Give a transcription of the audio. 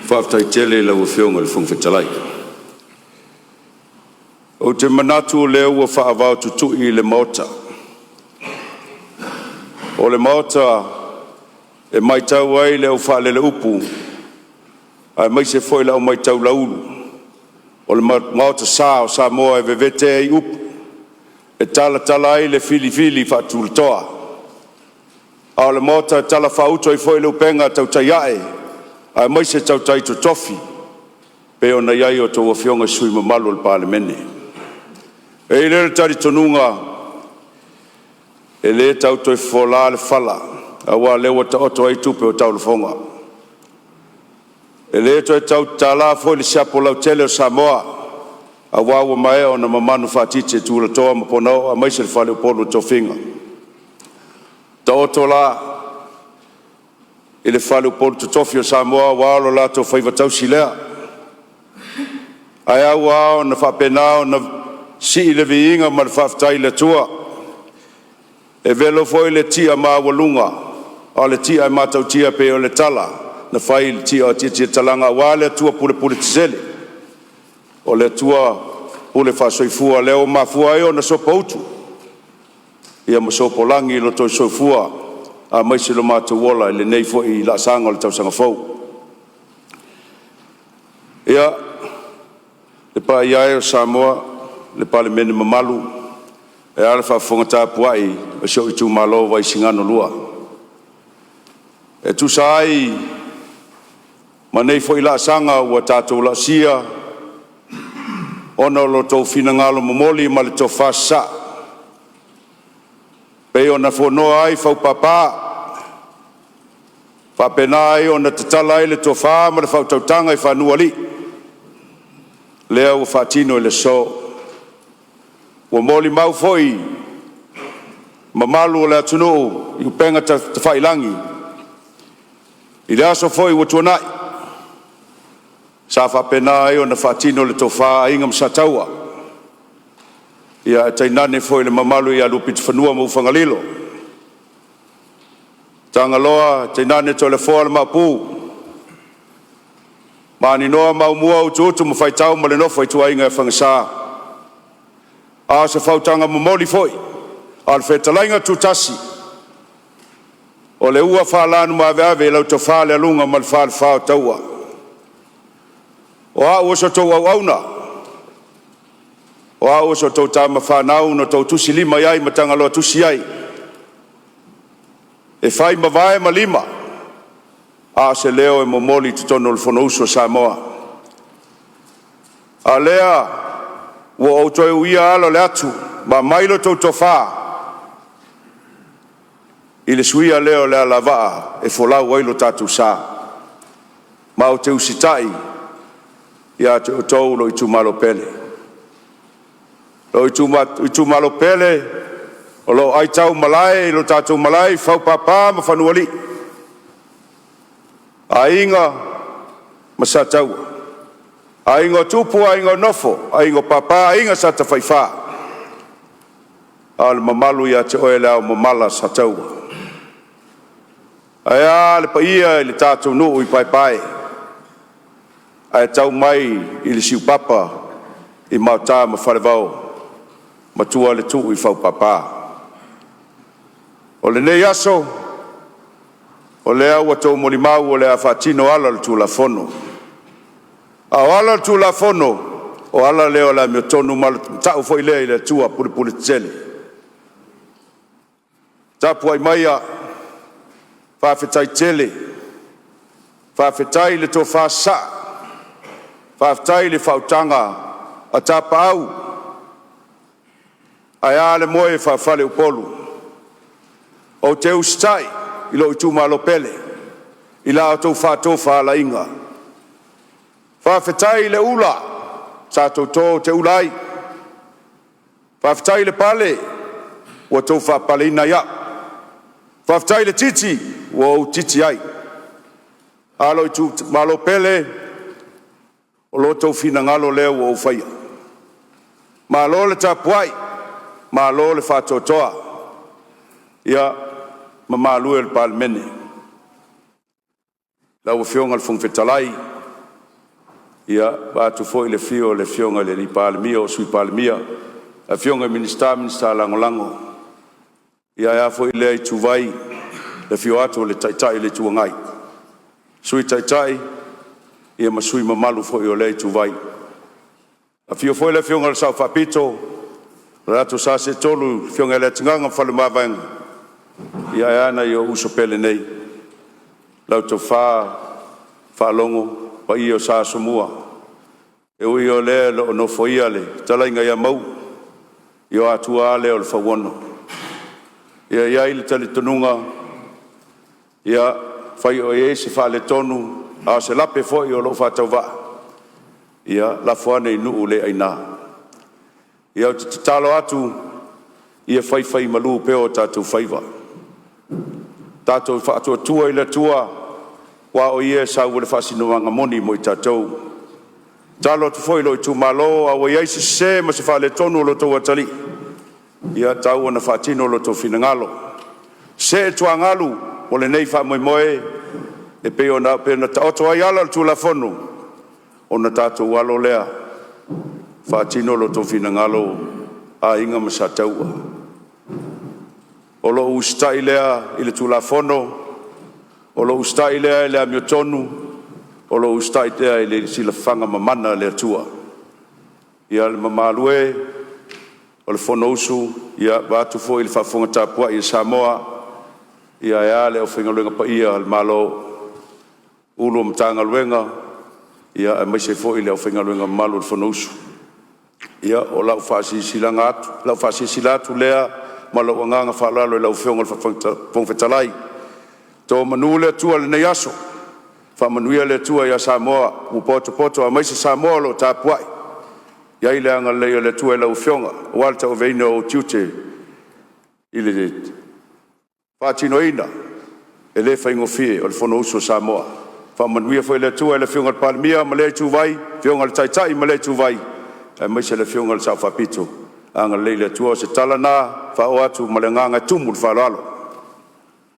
Whaftaitele la afioga le whangwhetalai. O te manatu leo ua whaavao tutui le maota. O le maota e maitau ai leo whaalele upu. Ai mai se foi lau maitau laulu. O le maota sa o Samoa e vevete ai upu. E tala ai le fili whaatulatoa. A o le maota tala whauto i foi leu penga tau taiae. Ai mai se tau tai to tofi. Pe ona iai o tau afioga sui mamalu le palemene. E le tari tonunga. E le tau toi fola le fala. Awa lewa ta oto ai tupe o tau le fonga. E le toi tau tala foi le siapo lau tele o Samoa. Awa ua mai o na mamanu whaatite tūla toa maponao a mai se le whale o polo tau finga. Ta oto la i le whale o polo tutofi o Samoa walo la tau whaivatau silea. Ai au ao na whapenao na si le viinga ma le whaftai le tua. E velo foi le tia maa walunga. O le tia e matau tia pe o le tala. Na whai le tia o tia talanga wa le tua pule tisele. O le tua pule whasoifua leo mafua eo na sopa utu. Ia ma sopo langi lo toi soifua. A mai se lo mātou wola le nei fo i la sanga o le tausanga fau. Ia, le pa iai o Samoa, le palemene mamalu, e ala whaafonga tāpuai, e sio i tū malo Vaisigano2. E tu sai, ma nei fo i la sanga ua tātou la sia, ona lo tau fina ngalo momoli ma le tau whasa. Pe ona whonoa ai whau papa, whapena ai ona tatala ai le tō wha ma le whau tautanga i whanua li. Lea ua whaatino i le so. Ua moli mau foi, mamalu o le atunu i upenga ta whailangi. I le aso foi ua tuanai. Sa whapena ai ona whaatino le tō wha inga msataua. Ia tainane foi le mamalu i alupit whanua mau whangalilo. Tangaloa, tainane to le foa le mapu. Mani noa mau mua utu ma whaitau ma le nofa i tuainga e whangasa. A se whautanga mamoli foi. Al whetalainga tutasi. O le ua whalanu ma ave lau to whale alunga ma le whale whao taua. O a uso tau au auna. O a uso tau tama whanau no tau tusi lima iai ma tangaloa tusi iai. E faamavae ma lima. A se leo e momoli tutono le whanauso Samoa. A lea, ua autoe uia alo le atu, ma mailo tau tofa. I le suia leo le alavaa, e folau wailo tatu sa. Ma o te usitai, ia te otou lo i tu malo pele. Lo i tu malo pele, o lo ai tau malai, lo tātou malai, whau papa ma whanuali. A inga, ma sa taua. A inga tupu, a inga nofo, a inga papa, a inga sa ta whaiwha. A le mamalu ia te oe leo mamala sa taua. A ia le pa ia i le tātou nuu i pai. A e tau mai i le siu papa, i mautā ma wharevau, ma tua le tuu i whau papa. O le nei aso, o le au atou molimau o le a whaatino ala le tūla fono. A o ala le tūla fono, o ala leo la mio tonu ma tau foi lea i le tua puli tele. Tapu ai maia, whawhetai tele, whawhetai le tō whasa, whawhetai le whautanga a tapa au. Ai ale moe whawhale upolu. O te ustai, i lo i tu malo pele, i la o tau whātou whaala inga. Whawhetai le ula, sa tau tō te ulai. Whawhetai le pale, ua tau whapale ina ia. Whawhetai le titi, ua o titi ai. Alo i tu malo pele, o lo tau whina ngalo leo ua o whaia. Ma lo le tapuai, ma lo le whātotoa. Ia, mamalu el palmene. La afioga le whangwhetalai, ia atu foi le fio le fionga le li palemia o sui palemia a fionga minista lango ia foi le tuvai le fio atu le taitai le tuangai sui taitai ia masui mamalu foi o le tuvai a fio foi le fionga le sau fapito rato sa se tolu fionga le tnganga faamavae ia ana yo uso pele nei lau to fa longo pa io sa sumua e ui o le lo no foia le talainga ia mau io atua le o le fawono ia ile tali tonunga ia fai o se fa le tonu a se lape foi o lo fa tauva ia la foane inu le aina ia te talo atu ia fai malu pe o tatu faiva tatu fa tua ile tua wa o ia sa o le fasinoanga moni mo i tatou talo tu foi lo tu malo a o ia se ma se fa le tonu lo to watali ia tau na fatino lo to finangalo se tuangalu o le nei fa moe e pe ona pe na to ai ala tu la fono ona tatou walo lea fatino lo to finangalo a inga masatau o lo ustai lea ile tu la fono o lo ustai lea le amiotonu o lo ustai lea le silafanga mamana le atua ia le mamalue o le fonousu ia watu fo i le whafonga tapua i Samoa ia le o whingaluenga pa ia le malo ulu o mtanga luenga ia e maise fo i le o whingaluenga malo le fonousu ia o lau whasisila atu lea malo o nganga whalalo i lau whionga le whawhongwhetalai to manule tua le nei aso fa manuia le tua ia Samoa u poto a maise Samoa lo tapuai ia ile anga le tua le ufionga walta o veino o tiute ile fatino ina ele fa ingofie o le fono uso Samoa fa manuia foi le tua le fionga palmia ma le tuvai fionga le taitai ma le tuvai e maise le fionga le sa fapito anga le tua se talana fa o atu malenganga tumul fa lalo